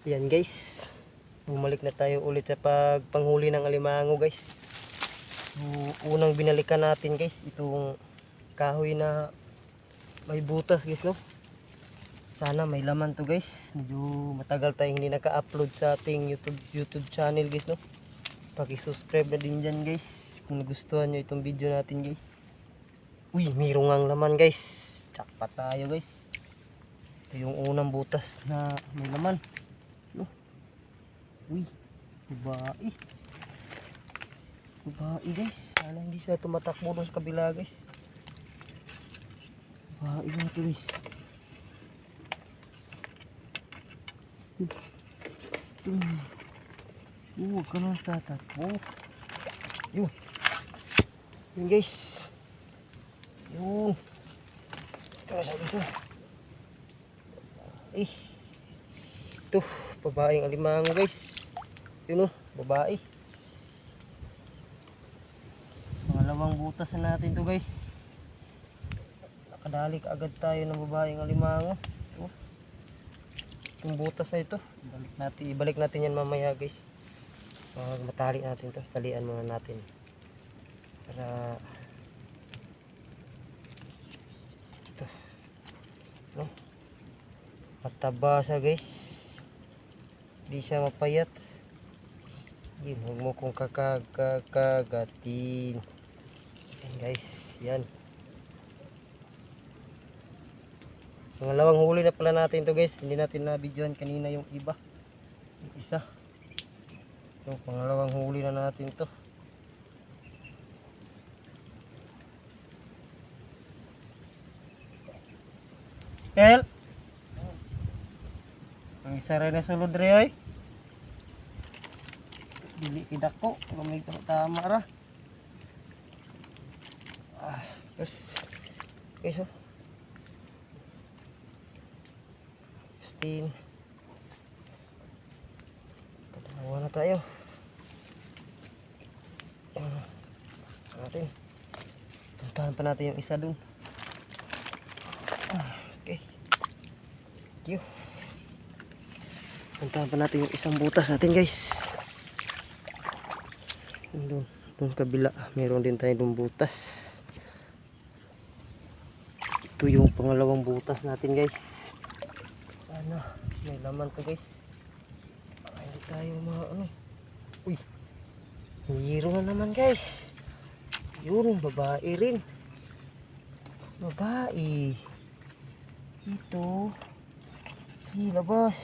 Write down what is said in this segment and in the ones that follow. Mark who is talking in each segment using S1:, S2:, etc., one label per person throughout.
S1: Yan guys, bumalik na tayo ulit sa pagpanghuli ng alimango guys. Unang binalikan natin guys, itong kahoy na may butas guys, no? Sana may laman to guys. Medyo matagal tayong hindi naka-upload sa ating YouTube channel guys, no? Paki-subscribe na din dyan guys kung nagustuhan nyo itong video natin guys. Uy, mayroong ang laman guys. Jackpot tayo guys. Ito yung unang butas na may laman, no? Uy, babae. Babae guys. Sana hindi siya tumatakbo doon sa kabila guys. Babae nga ito guys. Huwag ka nang tatakbo. Yun. Yun guys. Yun. Ito na siya guys. Ito, babaeng alimango guys. Yun o, babae. Pangalawang butas na natin to guys. Nakadali agad tayo ng babaeng alimango. Ito. Itong butas na ito, ibalik natin yan mamaya guys. Matali natin to, talian muna natin para ito, no? Mataba siya guys, di siya mapayat. Yun, huwag mo kong kakagatin. Yan guys, yan. Pangalawang huli na pala natin to guys. Hindi natin na videohan kanina yung iba, yung isa. So, pangalawang huli na natin to. Kel, ang isa rin na sulod rin ay dili kidako kung may tama ra. Yes guys, oh. Justin, kadalawa na tayo. Natin puntahan pa natin yung isa dun. Okay, thank you. Puntahan pa natin yung isang butas natin guys. Doon kabila meron din tayo dun butas. Ito yung pangalawang butas natin guys. Sana may laman to guys. Hindi tayo ano. Uy, mayroon na naman guys. Yun, babae rin. Babae. Ito. Labas.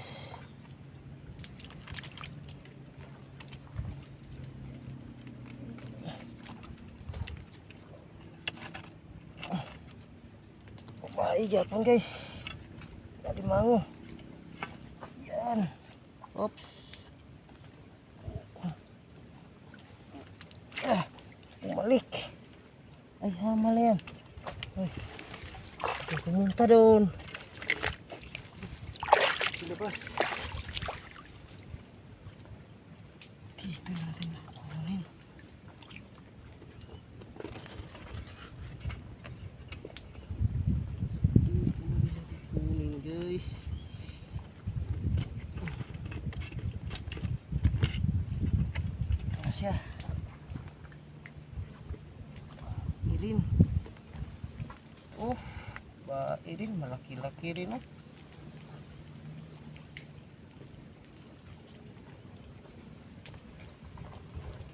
S1: Babae yapon guys. Alimango. Yan. Oops. Bumalik. Ay, hamal yan. Ay, pumunta doon. Labas. Dito natin kukunin. Guys, siya irin. Oh, ba irin, malaki-laki rin, oh.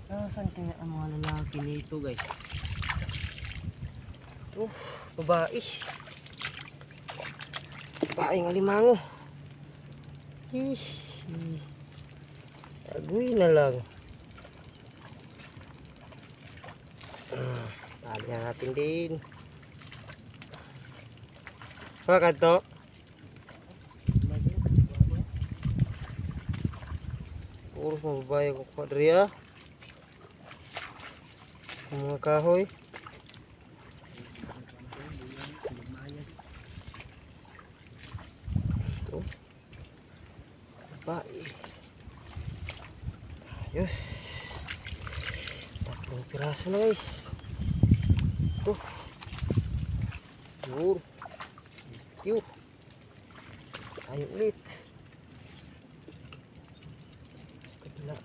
S1: Nasaan kaya ang mga lalaki nito guys? Oh, babae. Babaeng alimango. Agoy na lang. Tali na natin din. Bakit to? Puro mababae ko kwadriya. Mga kahoy. Ito. Babae. Ayos. 3 piraso na guys. Ito. Siguro. Cute. Tayo ulit. kabila.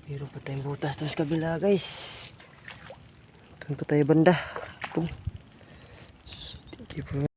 S1: Meron pa tayong butas doon sa kabila guys. Doon pa tayo banda. Ito. Thank you for